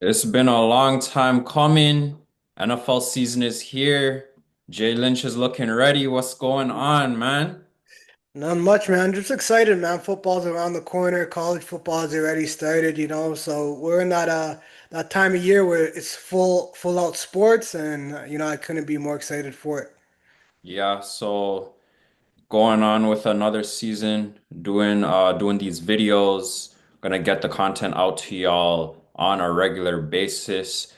It's been a long time coming. NFL season is here. Jay Lynch is looking ready. What's going on, man? Not much, man. Just excited, man. Football's around the corner. College football has already started, so we're in that time of year where it's full out sports, and I couldn't be more excited for it. Yeah, so going on with another season, doing these videos, gonna get the content out to y'all on a regular basis.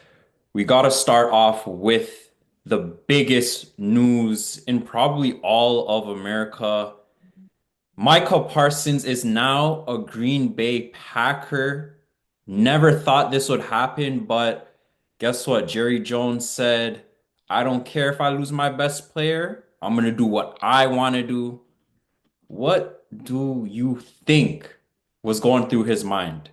We gotta start off with the biggest news in probably all of America. Micah Parsons is now a Green Bay Packer. Never thought this would happen, but guess what? Jerry Jones said, I don't care if I lose my best player. I'm going to do what I want to do. What do you think was going through his mind?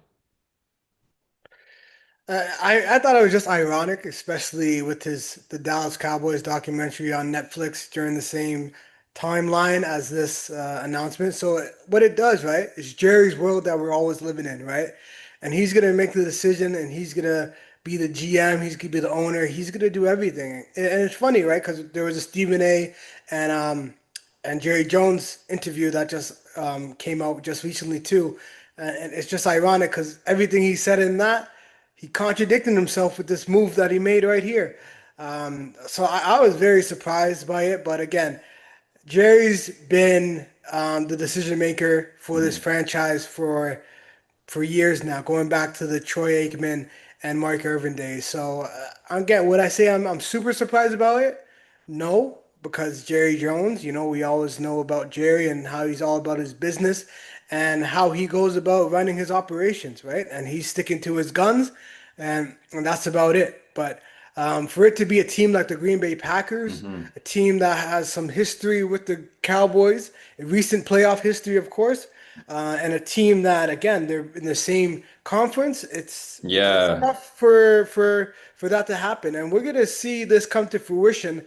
I thought it was just ironic, especially with his the Dallas Cowboys documentary on Netflix during the same timeline as this announcement. So what it does, right, is Jerry's world that we're always living in, right? And he's gonna make the decision, and he's gonna be the GM, he's gonna be the owner, he's gonna do everything. And it's funny, right? Because there was a Stephen A. and Jerry Jones interview that just came out just recently too, and it's just ironic because everything he said in that he contradicted himself with this move that he made right here. So I was very surprised by it. But again, Jerry's been the decision maker for this Mhm. franchise for years now, going back to the Troy Aikman and Mark Irvin days. So again, would I say I'm super surprised about it? No, because Jerry Jones, we always know about Jerry and how he's all about his business and how he goes about running his operations, right? And he's sticking to his guns, and that's about it. But for it to be a team like the Green Bay Packers, Mhm. a team that has some history with the Cowboys, a recent playoff history, of course, and a team that, again, they're in the same conference, it's Yeah, tough for that to happen, and we're gonna see this come to fruition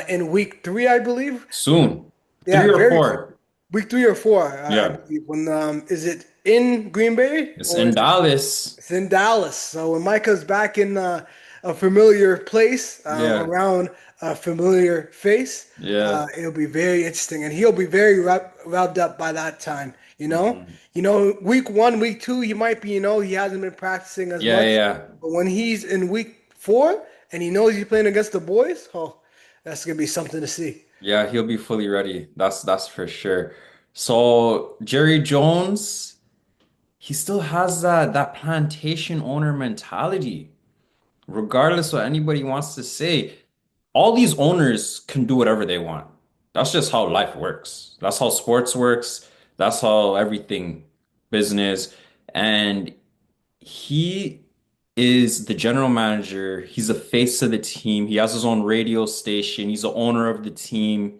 in week three, I believe. soon. Yeah, Three or very four. week three or four, I Yeah, believe. When is it in Green Bay it's or in is it? Dallas. It's in Dallas. So when Micah's back in a familiar place, Yeah, around a familiar face, yeah. it'll be very interesting, and he'll be very revved up by that time. Mhm. Week one, week two, he might be. He hasn't been practicing as Yeah, much, yeah. but when he's in week four and he knows he's playing against the boys, oh, that's gonna be something to see. Yeah, he'll be fully ready. That's for sure. So Jerry Jones, he still has that plantation owner mentality. Regardless what anybody wants to say, all these owners can do whatever they want. That's just how life works. That's how sports works. That's how everything business. And he is the general manager. He's the face of the team. He has his own radio station. He's the owner of the team.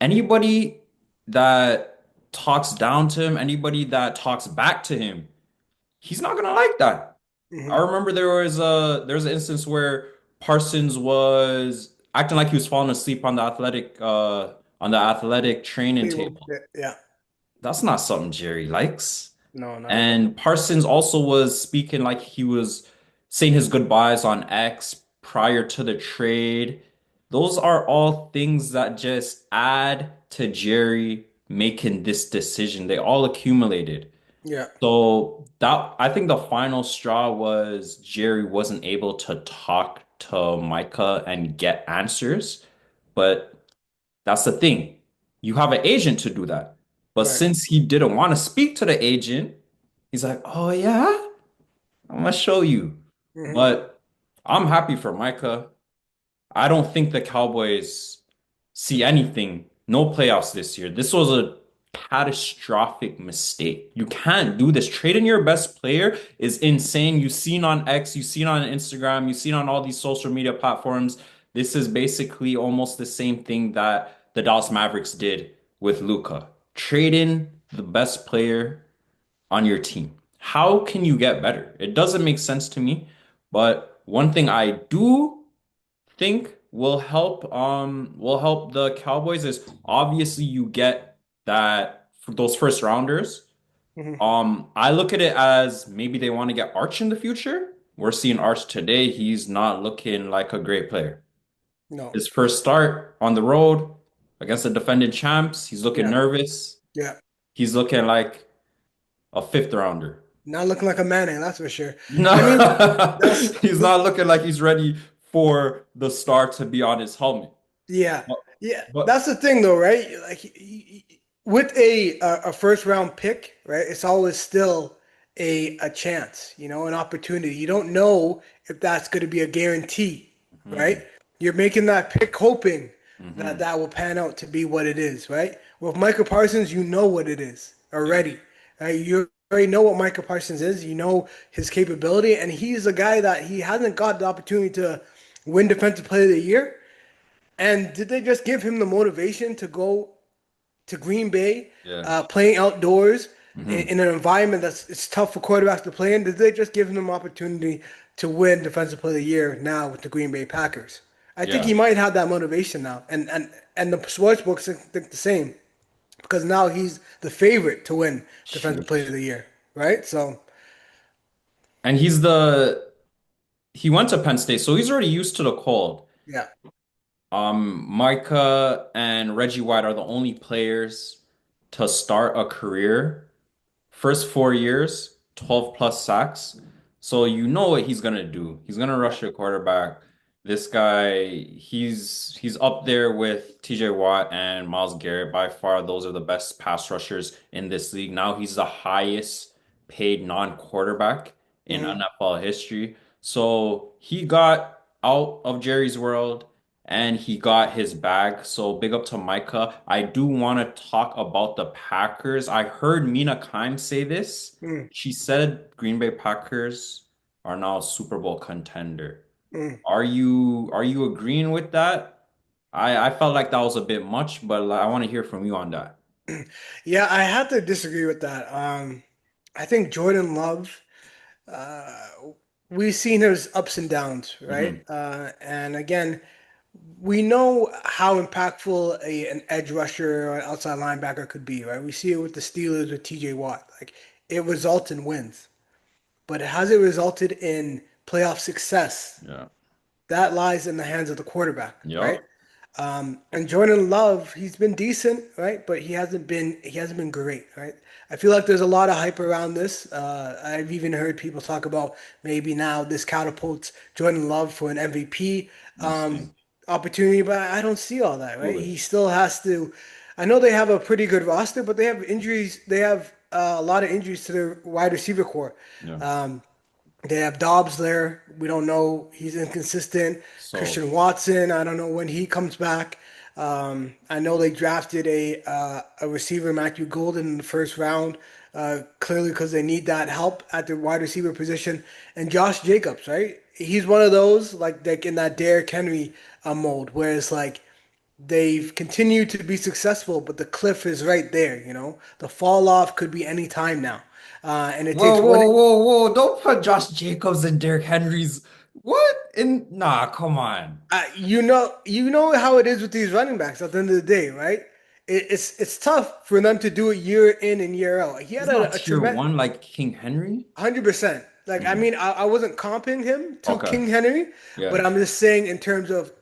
Anybody that talks down to him, anybody that talks back to him, he's not gonna like that. I Hmm. remember there was an instance where Parsons was acting like he was falling asleep on the athletic training table. Yeah, That's not something Jerry likes. no, not at all. And Parsons also was speaking like he was saying his goodbyes on X prior to the trade. Those are all things that just add to Jerry making this decision. They all accumulated. Yeah, So that I think the final straw was Jerry wasn't able to talk to Micah and get answers. But that's the thing. You have an agent to do that. But right. since he didn't want to speak to the agent, he's like, "Oh yeah, I'm gonna show you." Hmm. But I'm happy for Micah. I don't think the Cowboys see anything. No playoffs this year. This was a catastrophic mistake. You can't do this. Trading your best player is insane. You've seen on X, you've seen on Instagram, you've seen on all these social media platforms. This is basically almost the same thing that the Dallas Mavericks did with Luka. Trading the best player on your team. How can you get better? It doesn't make sense to me. But one thing I do think will help the Cowboys is obviously you get that for those first rounders. Hmm. I look at it as maybe they want to get Arch in the future. we're seeing Arch today. He's not looking like a great player. No. His first start on the road against the defending champs, he's looking Yeah. nervous. Yeah. He's looking like a fifth rounder. Not looking like a Manning, that's for sure. I mean, No, that's he's not looking like he's ready for the star to be on his helmet. yeah. But, Yeah. but That's the thing though, right? Like with a first round pick, right? It's always still a chance, an opportunity. You don't know if that's going to be a guarantee, right? Mhm, You're making that pick hoping that mhm, that will pan out to be what it is, right? With Micah Parsons, you know what it is yeah, already. Right? You already know what Micah Parsons is. You know his capability, and he's a guy that he hasn't got the opportunity to win Defensive Player of the Year. And did they just give him the motivation to go to Green Bay, yeah. playing outdoors Mhm, in an environment that's it's tough for quarterbacks to play in? Did they just give him an opportunity to win Defensive Player of the Year now with the Green Bay Packers? I think yeah. he might have that motivation now, and the sports books think the same because now he's the favorite to win Defensive Player of Sheesh. the Year, right? So And he went to Penn State, so he's already used to the cold. yeah, Micah and Reggie White are the only players to start a career. First 4 years, 12 plus sacks. So you know what he's gonna do. He's gonna yeah, rush your quarterback. This guy, he's up there with TJ Watt and Myles Garrett. By far, those are the best pass rushers in this league. Now he's the highest paid non-quarterback in hmm NFL history. So he got out of Jerry's world and he got his bag. So big up to Micah. I do want to talk about the Packers. I heard Mina Kimes say this. mm, She said Green Bay Packers are now a Super Bowl contender. mm. Are you agreeing with that? I felt like that was a bit much, but I want to hear from you on that. Yeah. I have to disagree with that. I think Jordan Love. Uh, we've seen his ups and downs, right? Hmm. And again, we know how impactful an edge rusher or an outside linebacker could be, right? We see it with the Steelers with TJ Watt. Like it results in wins, but has it resulted in playoff success? Yeah. That lies in the hands of the quarterback, right? Yep. And Jordan Love, he's been decent, right? But he hasn't been great, right? I feel like there's a lot of hype around this. I've even heard people talk about maybe now this catapults Jordan Love for an MVP Let me see. opportunity, but I don't see all that, right? He Foolish. still has to. I know they have a pretty good roster, but they have injuries. They have a lot of injuries to their wide receiver core. Yeah. They have Dobbs there. We don't know. He's inconsistent. So Christian Watson, I don't know when he comes back. I know they drafted a receiver, Matthew Golden, in the first round, clearly because they need that help at the wide receiver position. And Josh Jacobs, right? He's one of those like in that Derrick Henry mold, where it's like they've continued to be successful, but the cliff is right there. The fall off could be any time now, and it whoa, takes one. whoa, whoa, whoa. Don't put Josh Jacobs and Derrick Henry's what? Nah, come on. You know how it is with these running backs at the end of the day, right? It's tough for them to do it year in and year out. He had He's not a tier tremendous one like King Henry. 100%. Like I Mm. mean, I wasn't comping him to Okay. King Henry, Yeah. but I'm just saying in terms of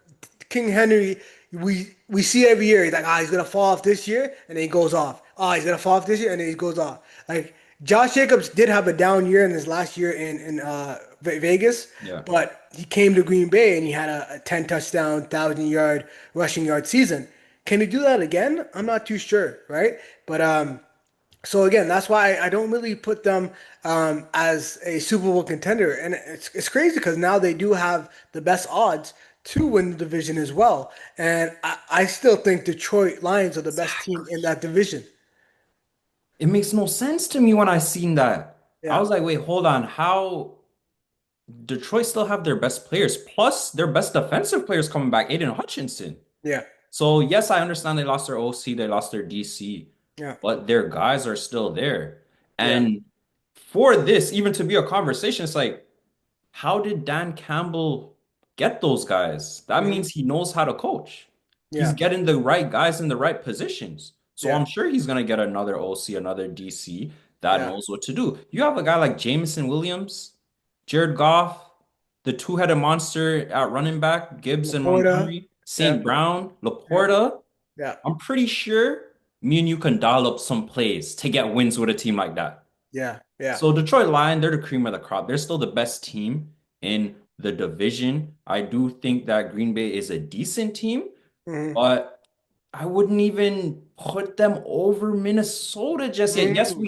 King Henry, we see every year he's like, he's gonna fall off this year, and then he goes off. He's gonna fall off this year, and then he goes off. Like Josh Jacobs did have a down year in his last year in Vegas, Yeah. but he came to Green Bay and he had a 10 touchdown, 1,000 yard rushing yard season. Can he do that again? I'm not too sure, right? But so again, that's why I don't really put them as a Super Bowl contender, and it's crazy because now they do have the best odds to win the division as well, and I still think Detroit Lions are the best team in Exactly. that division. It makes no sense to me when I seen that. I Yeah, was like, wait, hold on. How Detroit still have their best players, plus their best defensive players coming back, Aiden Hutchinson. yeah, So yes, I understand they lost their OC, they lost their DC, yeah, but their guys are still there. yeah, And for this, even to be a conversation, it's like, how did Dan Campbell get those guys? That hmm means he knows how to coach. He's yeah, getting the right guys in the right positions. So yeah, I'm sure he's gonna get another OC, another DC that yeah, knows what to do. You have a guy like Jameson Williams. Jared Goff, the two-headed monster at running back, Gibbs and Laporta. Montgomery, Yeah. St. Brown, Yeah. Laporta. Yeah. I'm pretty sure me and you can dial up some plays to get wins with a team like that. Yeah. Yeah. So Detroit Lions, they're the cream of the crop. They're still the best team in the division. I do think that Green Bay is a decent team, Hmm. but I wouldn't even put them over Minnesota just yet. Yes, Hmm.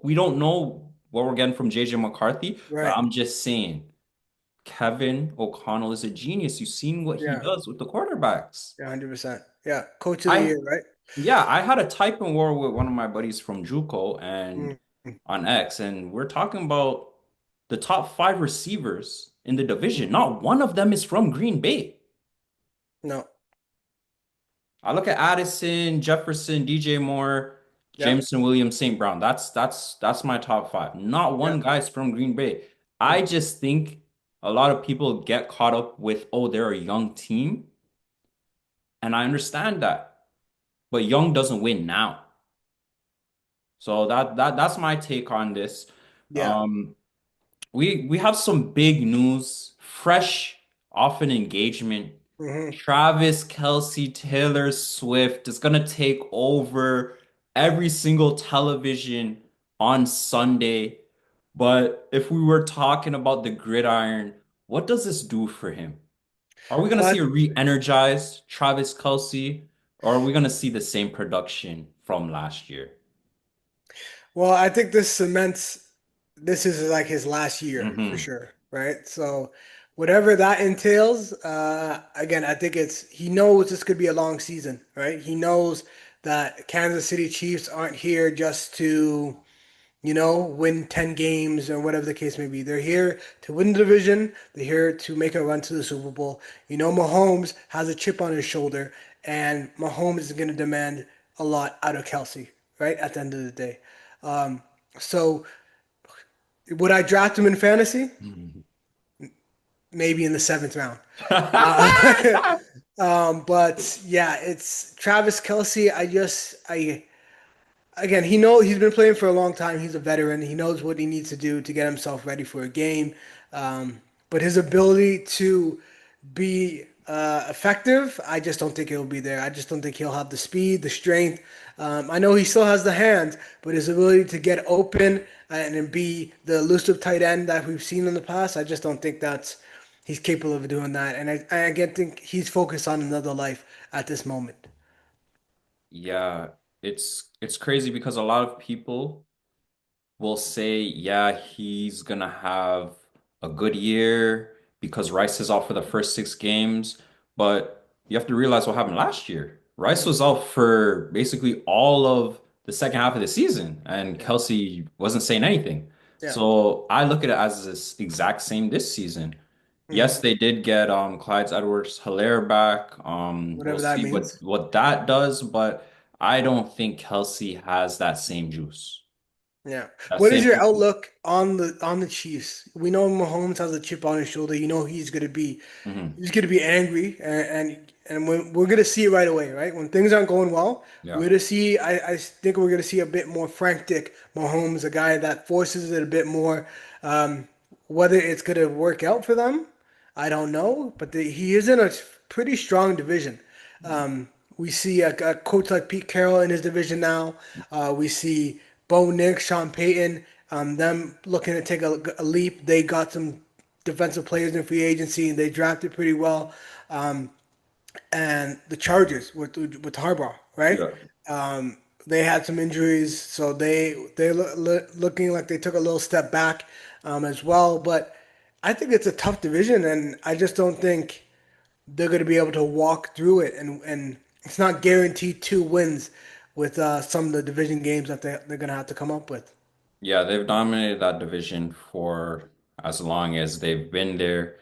we don't know what we're getting from JJ McCarthy, but Right. I'm just saying Kevin O'Connell is a genius. You've seen what he Yeah. does with the quarterbacks. Yeah. 100%. Yeah. Coach of the I year, right? Yeah, I had a typing war with one of my buddies from JUCO and Mhm. on X, and we're talking about the top five receivers in the division. Not one of them is from Green Bay. No. I look at Addison, Jefferson, DJ Moore, Yeah. Jameson Williams, St. Brown. That's my top five. Not Yeah. one guy's from Green Bay. I Mhm. just think a lot of people get caught up with, oh, they're a young team, and I understand that. But young doesn't win now. So that's my take on this. Yeah. Um, we have some big news, fresh off an engagement. Hmm. Travis Kielce, Taylor Swift is gonna take over every single television on Sunday. But if we were talking about the gridiron, what does this do for him? Are we gonna see But a re-energized Travis Kielce, or are we gonna see the same production from last year? well, I think this cements this is like his last year for Hmm. sure, right? So whatever that entails, again, I think it's he knows this could be a long season, right? He knows that Kansas City Chiefs aren't here just to win 10 games or whatever the case may be. They're here to win the division. They're here to make a run to the Super Bowl. Mahomes has a chip on his shoulder, and Mahomes is going to demand a lot out of Kelsey, right? At the end of the day. Um, so would I draft him in fantasy? Maybe in the seventh round. Uh, but yeah, it's Travis Kelsey. I again, he's been playing for a long time. He's a veteran. He knows what he needs to do to get himself ready for a game. But his ability to be effective, I just don't think he'll be there. I just don't think he'll have the speed, the strength. I know he still has the hands, but his ability to get open and then be the elusive tight end that we've seen in the past, I just don't think he's capable of doing that. And I again think he's focused on another life at this moment. Yeah, it's crazy because a lot of people will say, yeah, he's gonna have a good year because Rice is out for the first 6 games. But you have to realize what happened last year. Rice Mhm. was out for basically all of the second half of the season, and Yeah, Kelsey wasn't saying anything. yeah. So I look at it as this exact same this season. Yes, Hmm. they did get Clyde's Edwards-Helaire back. We'll Whatever that see means. what that does, but I don't think Kelsey has that same juice. Yeah. That What is same your outlook on the Chiefs? We know Mahomes has a chip on his shoulder. Mhm. He's gonna be angry, and we're gonna see it right away, right? When things aren't going well, Yeah. we're gonna see. I think we're gonna see a bit more frantic Mahomes, a guy that forces it a bit more. Um, whether it's gonna work out for them, I don't know. But he is in a pretty strong division. We see a coach like Pete Carroll in his division now. We see Bo Nix, Sean Payton, them looking to take a leap. They got some defensive players in free agency and they drafted pretty well. And the Chargers with Harbaugh, right? Yeah. They had some injuries, so looking like they took a little step back as well. But I think it's a tough division, and I just don't think they're going to be able to walk through it. And it's not guaranteed 2 wins with some of the division games that they're going to have to come up with. Yeah, they've dominated that division for as long as they've been there.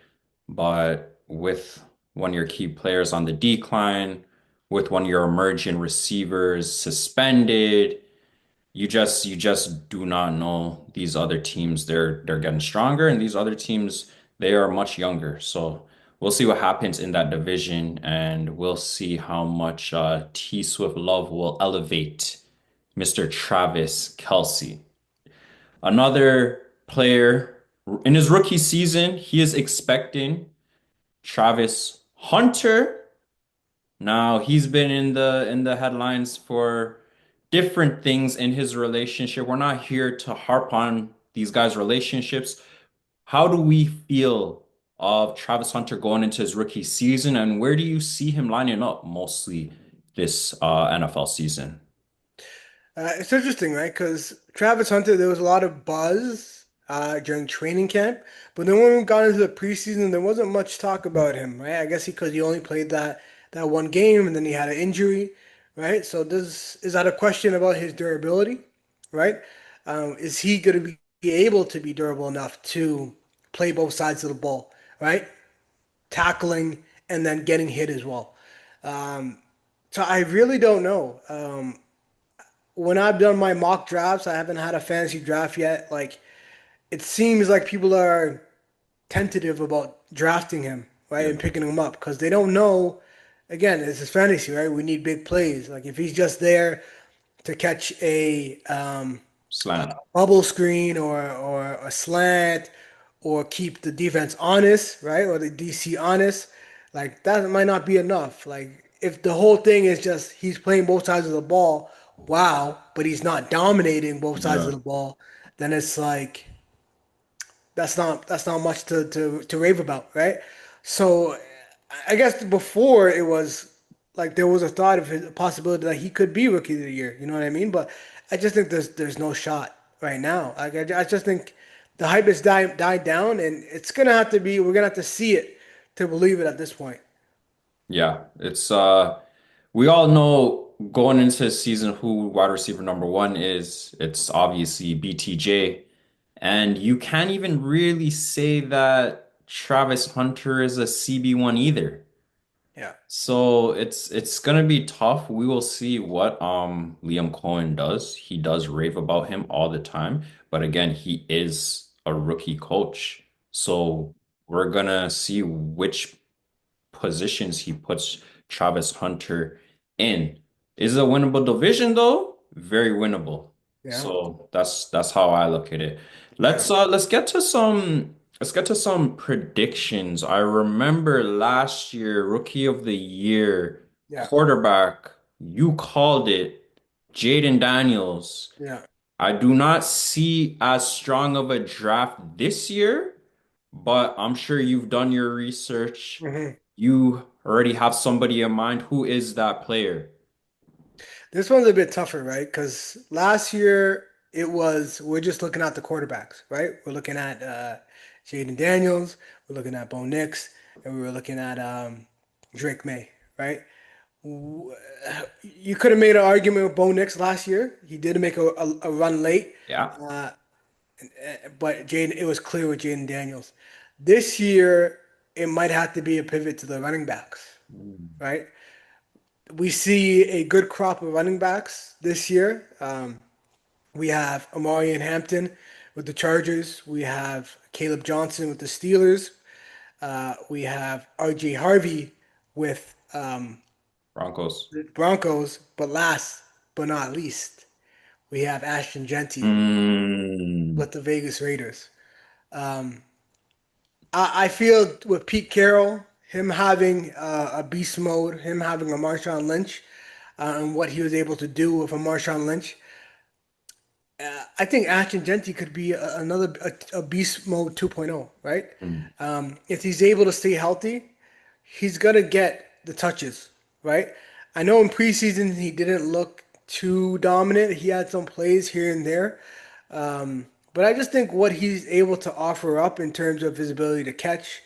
But with one of your key players on the decline, with one of your emerging receivers suspended, you just do not know these other teams. They're getting stronger, and these other teams, they are much younger. So we'll see what happens in that division, and we'll see how much T Swift Love will elevate Mr. Travis Kielce. Another player. In his rookie season, he is expecting Travis Hunter. Now, he's been in the headlines for different things in his relationship. We're not here to harp on these guys' relationships. How do we feel of Travis Hunter going into his rookie season, and where do you see him lining up mostly this NFL season? It's interesting, right? Because Travis Hunter, there was a lot of buzz during training camp, but then when we got into the preseason, there wasn't much talk about him, right? I guess because he only played that one game, and then he had an injury, right? So this is that a question about his durability, right? Is he going to be able to be durable enough to play both sides of the ball, right? Tackling and then getting hit as well. Um, so I really don't know. When I've done my mock drafts, I haven't had a fantasy draft yet. Like it seems like people are tentative about drafting him, right, Yeah. and picking him up because they don't know. Again, this is fantasy, right? We need big plays. Like if he's just there to catch a Slant. bubble screen or a slant or keep the defense honest, right? Or the DC honest, like that might not be enough. Like if the whole thing is just he's playing both sides of the ball, wow, but he's not dominating both sides of Yeah. the ball, then it's like that's not much to rave about, right? So I guess before it was like there was a thought of his possibility that he could be rookie of the year. You know what I mean? But I just think there's no shot right now. Like I just think the hype has died down, and it's gonna have to be. We're gonna have to see it to believe it at this point. Yeah. It's we all know going into the season who wide receiver number one is. It's obviously BTJ. And you can't even really say that Travis Hunter is a CB1 either. Yeah. So it's gonna be tough. We will see what Liam Cohen does. He does rave about him all the time, but again, he is a rookie coach. So we're gonna see which positions he puts Travis Hunter in. Is it a winnable division though? Very winnable. Yeah. So that's how I look at it. Yeah. Let's get to some predictions. I remember last year, rookie of the year, Yeah. quarterback, you called it Jaden Daniels. Yeah. I do not see as strong of a draft this year, but I'm sure you've done your research. hmm You already have somebody in mind. Who is that player? This one's a bit tougher, right? Because last year it was we're just looking at the quarterbacks, right? We're looking at Jaden Daniels, we're looking at Bo Nix, and we were looking at Drake May, right? W- You could have made an argument with Bo Nix last year. He did make a run late, Yeah. uh, but Jaden it was clear with Jaden Daniels. This year it might have to be a pivot to the running backs, right? We see a good crop of running backs this year. We have Amari and Hampton with the Chargers. We have Caleb Johnson with the Steelers. We have RJ Harvey with Broncos. the Broncos. But last but not least, we have Ashton Genty Mm, with the Vegas Raiders. Um, I feel with Pete Carroll, him having a beast mode, him having a Marshawn Lynch, and what he was able to do with a Marshawn Lynch. I think Ashton Genty could be another a beast mode 2.0, right? mm, If he's able to stay healthy, he's gonna get the touches, right? I know in preseason he didn't look too dominant. He had some plays here and there, but I just think what he's able to offer up in terms of his ability to catch,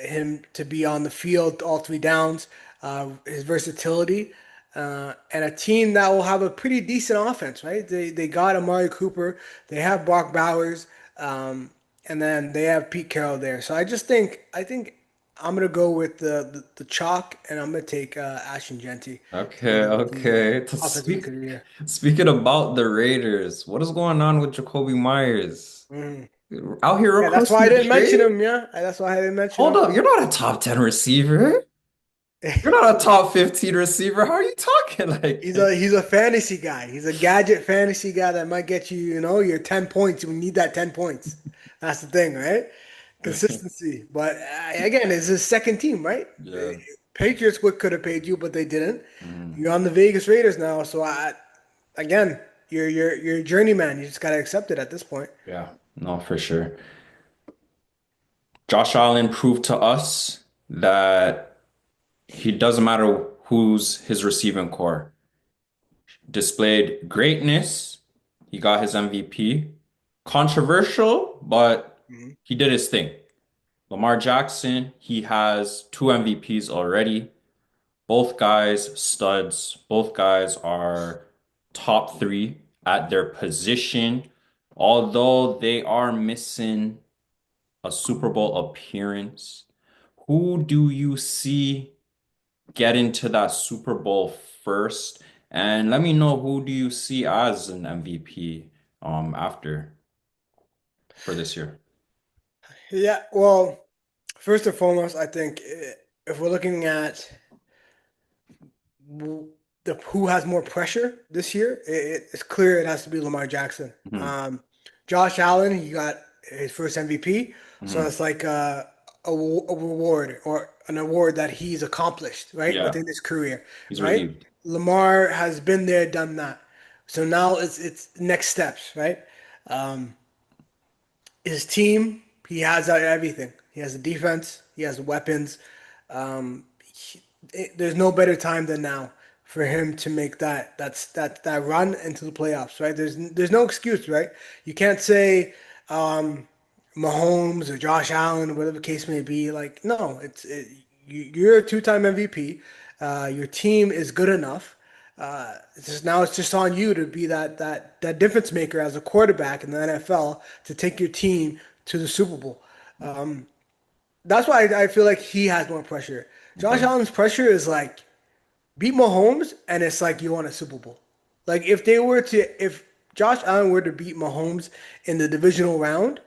him to be on the field all three downs, his versatility, and a team that will have a pretty decent offense, right? They got Amari Cooper, they have Brock Bowers, and then they have Pete Carroll there. So I think I'm gonna go with the chalk, and I'm gonna take Ashton Genty to okay, get the okay. To offensive rookie of the year. speaking about the Raiders, what is going on with Jacoby Myers? Mhm. Out here Yeah, that's why I requesting a didn't mention trade? him. Yeah, that's why I didn't mention Hold him. up, you're not a top 10 receiver. You're not a top 15 receiver. How are you talking like He's this? a fantasy guy. He's a gadget fantasy guy that might get you, your 10 points. You need that 10 points. That's the thing, right? Consistency. But again, it's his second team, right? Yeah. Patriots would could have paid you, but they didn't. Mhm. You're on the Vegas Raiders now, so again, you're a journeyman. You just gotta accept it at this point. Yeah. No, for sure. Josh Allen proved to us that he doesn't matter who's his receiving core. Displayed greatness. He got his MVP. Controversial, but Mhm. he did his thing. Lamar Jackson, he has two MVPs already. Both guys studs. Both guys are top three at their position. Although they are missing a Super Bowl appearance, who do you see get into that Super Bowl first? And let me know, who do you see as an MVP after for this year? Yeah, well, first and foremost, I think if we're looking at the who has more pressure this year, it's clear it has to be Lamar Jackson. Hmm. Josh Allen, he got his first MVP, so Hmm. it's like a reward or an award that he's accomplished, right, Yeah, within his career, he's right? relieved. Lamar has been there, done that. So now it's next steps, right? Um, his team, he has everything. He has the defense, he has the weapons. There's no better time than now for him to make that run into the playoffs, right? There's no excuse, right? You can't say Mahomes or Josh Allen or whatever the case may be. Like, no, you're a two-time MVP. Your team is good enough. It's just on you to be that difference maker as a quarterback in the NFL to take your team to the Super Bowl. That's why I feel like he has more pressure. Josh Okay. Allen's pressure is like beat Mahomes, and it's like you won a Super Bowl. Like if Josh Allen were to beat Mahomes in the divisional round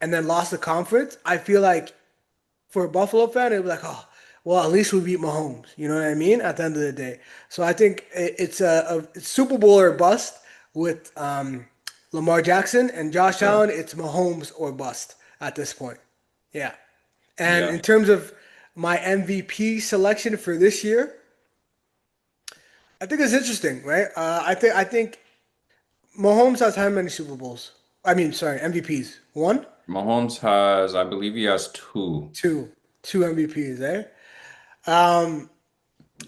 and then lost the conference, I feel like for a Buffalo fan, it'd be like, oh, well, at least we beat Mahomes. You know what I mean? At the end of the day, so I think it's Super Bowl or bust with Lamar Jackson and Josh Yeah. Allen. It's Mahomes or bust at this point. Yeah. And Yeah. in terms of my MVP selection for this year, I think it's interesting, right? I think Mahomes has how many Super Bowls? I mean, sorry, MVPs. One, Mahomes has, I believe he has two. two, two MVPs, eh?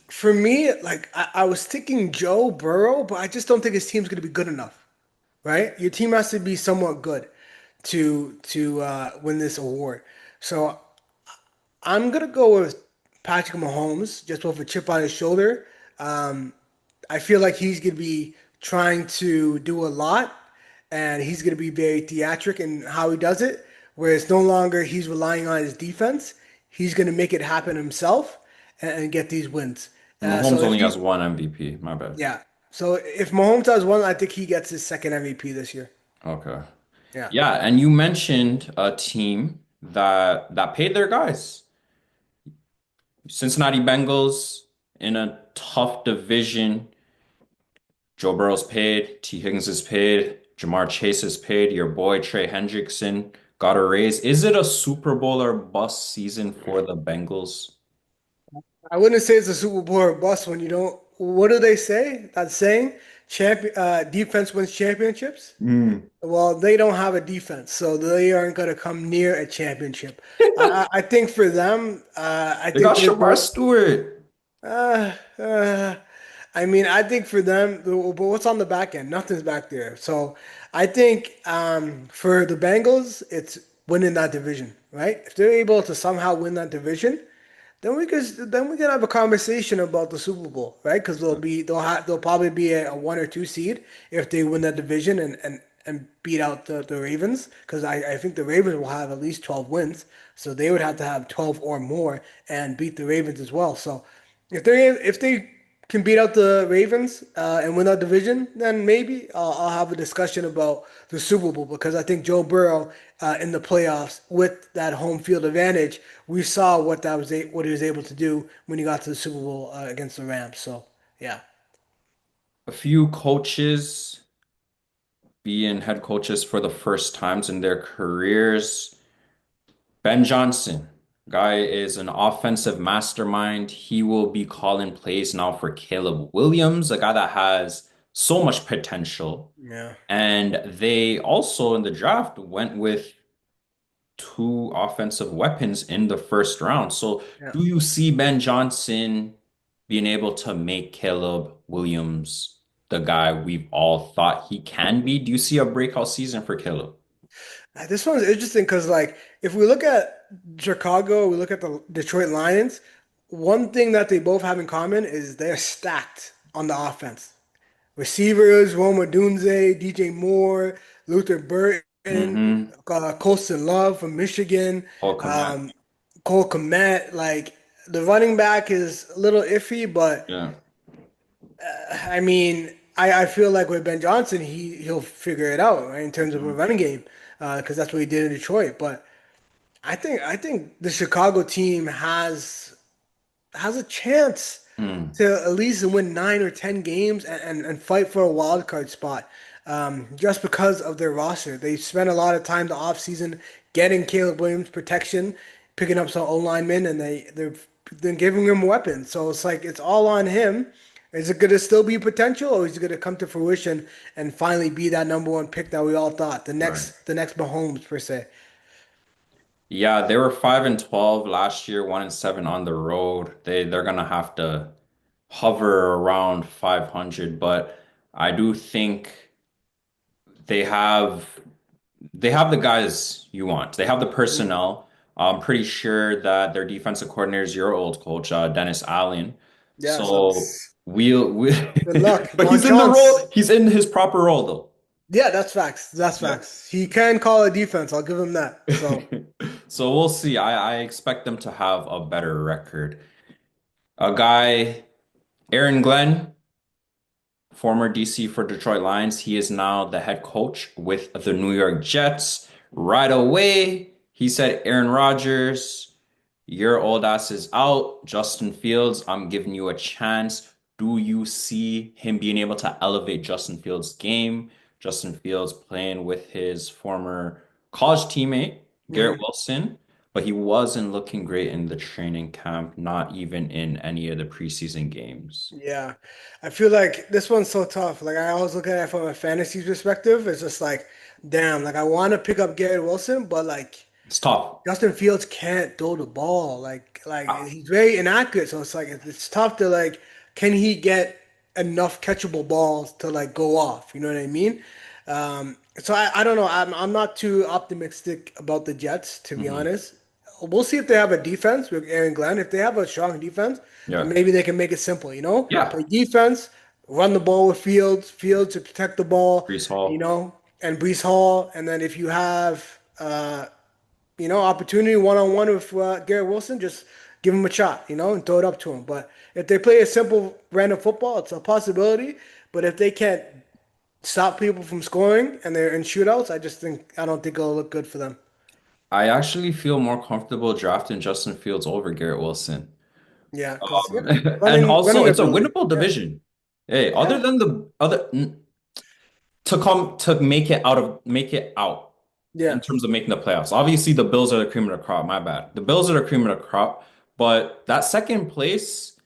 For me, like I was thinking Joe Burrow, but I just don't think his team's going to be good enough, right? Your team has to be somewhat good to win this award. So I'm gonna go with Patrick Mahomes, just with a chip on his shoulder. Um, I feel like he's going to be trying to do a lot and he's going to be very theatric in how he does it. Whereas no longer he's relying on his defense, he's going to make it happen himself and get these wins. Mahomes So if only has he, one MVP. My bad. yeah. So if Mahomes has one, I think he gets his second MVP this year. Okay. Yeah. Yeah, and you mentioned a team that paid their guys. Cincinnati Bengals in a tough division. Joe Burrow's paid, T. Higgins is paid, Jamar Chase is paid, your boy Trey Hendrickson got a raise. Is it a Super Bowl or bust season for the Bengals? I wouldn't say it's a Super Bowl or bust when you don't. What do they say? That saying, defense wins championships. Mm. Well, they don't have a defense, so they aren't going to come near a championship. I think for them, I They think got they're Shamar both. Stewart. Uh, uh, I mean, I think for them, but what's on the back end? Nothing's back there. So I think for the Bengals, it's winning that division, right? If they're able to somehow win that division, then we can have a conversation about the Super Bowl, right? Because they'll probably be a one or two seed if they win that division and beat out the Ravens. Because I think the Ravens will have at least 12 wins, so they would have to have 12 or more and beat the Ravens as well. So if they can beat out the Ravens and win that division, then maybe I'll have a discussion about the Super Bowl because I think Joe Burrow in the playoffs with that home field advantage, we saw what he was able to do when he got to the Super Bowl against the Rams. So yeah, A few coaches being head coaches for the first times in their careers. Ben Johnson, guy is an offensive mastermind. He will be calling plays now for Caleb Williams, a guy that has so much potential. Yeah. And they also in the draft went with two offensive weapons in the first round. So Yeah. do you see Ben Johnson being able to make Caleb Williams the guy we've all thought he can be? Do you see a breakout season for Caleb? This one's interesting because, like, if we look at Chicago, we look at the Detroit Lions, one thing that they both have in common is they're stacked on the offense. Receivers, Roma Dunze, DJ Moore, Luther Burton, Mm-hmm. Colston Love from Michigan, Oh, come on. um, Cole Kmet. Like, the running back is a little iffy, but Yeah. I mean, I feel like with Ben Johnson, he'll figure it out, right, in terms of a Mhm. running game, because that's what he did in Detroit. But I think the Chicago team has a chance Mm, to at least win 9 or 10 games and fight for a wild card spot. Just because of their roster. They spent a lot of time the offseason getting Caleb Williams protection, picking up some O linemen, and they've been giving him weapons. So it's like it's all on him. Is it going to still be potential, or is it going to come to fruition and finally be that number one pick that we all thought, right. the next Mahomes per se? Yeah, they were 5-12 last year, 1-7 on the road. They're gonna have to hover around 500, but I do think they have they have the guys you want. They have the Mm. personnel. I'm pretty sure that their defensive coordinator is your old coach, Dennis Allen. Yeah, so So we good luck, but bon he's in the chance. role, he's in his proper role though. Yeah, that's facts. That's Yeah. facts. He can call a defense. I'll give him that. So So we'll see. I expect them to have a better record. A guy, Aaron Glenn, former DC for Detroit Lions. He is now the head coach with the New York Jets. Right away, he said, Aaron Rodgers, your old ass is out. Justin Fields, I'm giving you a chance. Do you see him being able to elevate Justin Fields' game? Justin Fields playing with his former college teammate, Garrett mhm. Wilson, but he wasn't looking great in the training camp, not even in any of the preseason games. Yeah, I feel like this one's so tough. Like I always look at it from a fantasy perspective. It's just like, damn, like I want to pick up Garrett Wilson, but like It's tough. Justin Fields can't throw the ball. Like he's very inaccurate. So it's like it's tough to like, can he get enough catchable balls to like go off? You know what I mean? So I don't know. I'm not too optimistic about the Jets, to be Mhm. honest. We'll see if they have a defense with Aaron Glenn. If they have a strong defense, then Yeah. maybe they can make it simple. Yeah. Play defense, run the ball with Fields to protect the ball. Brees You Hall. know, and Brees Hall, and then if you have opportunity one on one with Garrett Wilson, just give him a shot, and throw it up to him. But if they play a simple random football, it's a possibility. But if they can't stop people from scoring and they're in shootouts, I don't think it'll look good for them. I actually feel more comfortable drafting Justin Fields over Garrett Wilson. Yeah, because yeah, And running also, it's a ability. winnable Yeah, division. Hey, other yeah, than the other to make it out in yeah, terms of making the playoffs. Obviously, the Bills are the cream of the crop. My bad. The Bills are the cream of the crop. But that second place,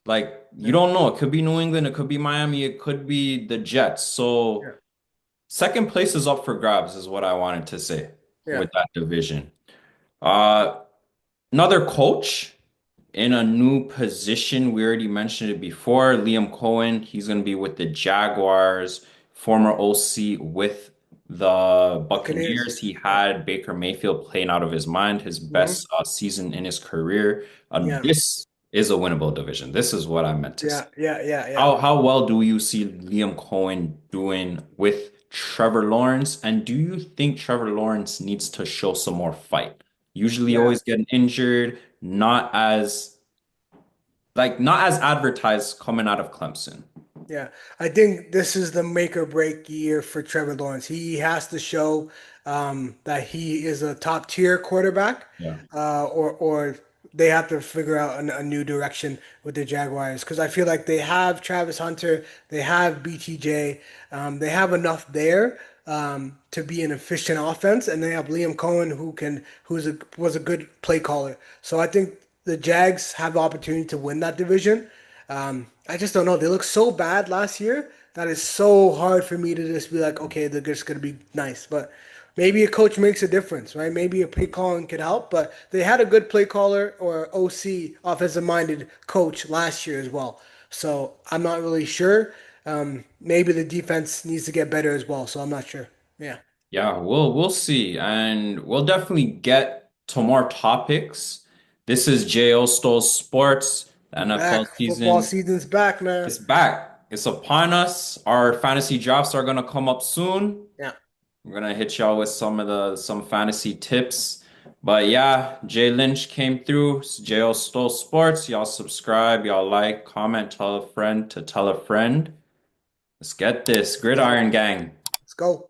like you yeah, don't know. It could be New England. It could be Miami. It could be the Jets. yeah, So second place is up for grabs, is what I wanted to say yeah. with that division. Uh, Another coach in a new position. We already mentioned it before. Liam Cohen, he's going to be with the Jaguars, former OC with the Buccaneers. Buccaneers. He Yeah, had Baker Mayfield playing out of his mind, his hmm, best season in his career. yeah, This is a winnable division. This is what I meant to say. yeah, yeah, yeah, yeah, How well do you see Liam Cohen doing with Trevor Lawrence? And do you think Trevor Lawrence needs to show some more fight? Usually yeah. always getting injured, not as advertised coming out of Clemson. Yeah, I think this is the make or break year for Trevor Lawrence. He has to show that he is a top tier quarterback, Yeah. or they have to figure out a new direction with the Jaguars because I feel like they have Travis Hunter, they have BTJ, they have enough there to be an efficient offense, and they have Liam Cohen who was a good play caller. So I think the Jags have the opportunity to win that division. I just don't know. They look so bad last year that is so hard for me to just be like, okay, they're just gonna be nice, but. Maybe a coach makes a difference, right? Maybe a play calling could help, but they had a good play caller or OC, offensive minded coach last year as well. So I'm not really sure. Maybe the defense needs to get better as well. So I'm not sure. Yeah. Yeah, we'll see, and we'll definitely get to more topics. This is Jayo Stoll Sports. The We're NFL back. Football season season's back, man. is back. It's upon us. Our fantasy drafts are gonna come up soon. Yeah. We're gonna hit y'all with some fantasy tips. But yeah, Jay Lynch came through. It's Jayo Stoll Sports. Y'all subscribe, y'all like, comment, tell a friend to tell a friend. Let's get this. Let's go. Gridiron Gang. Let's go.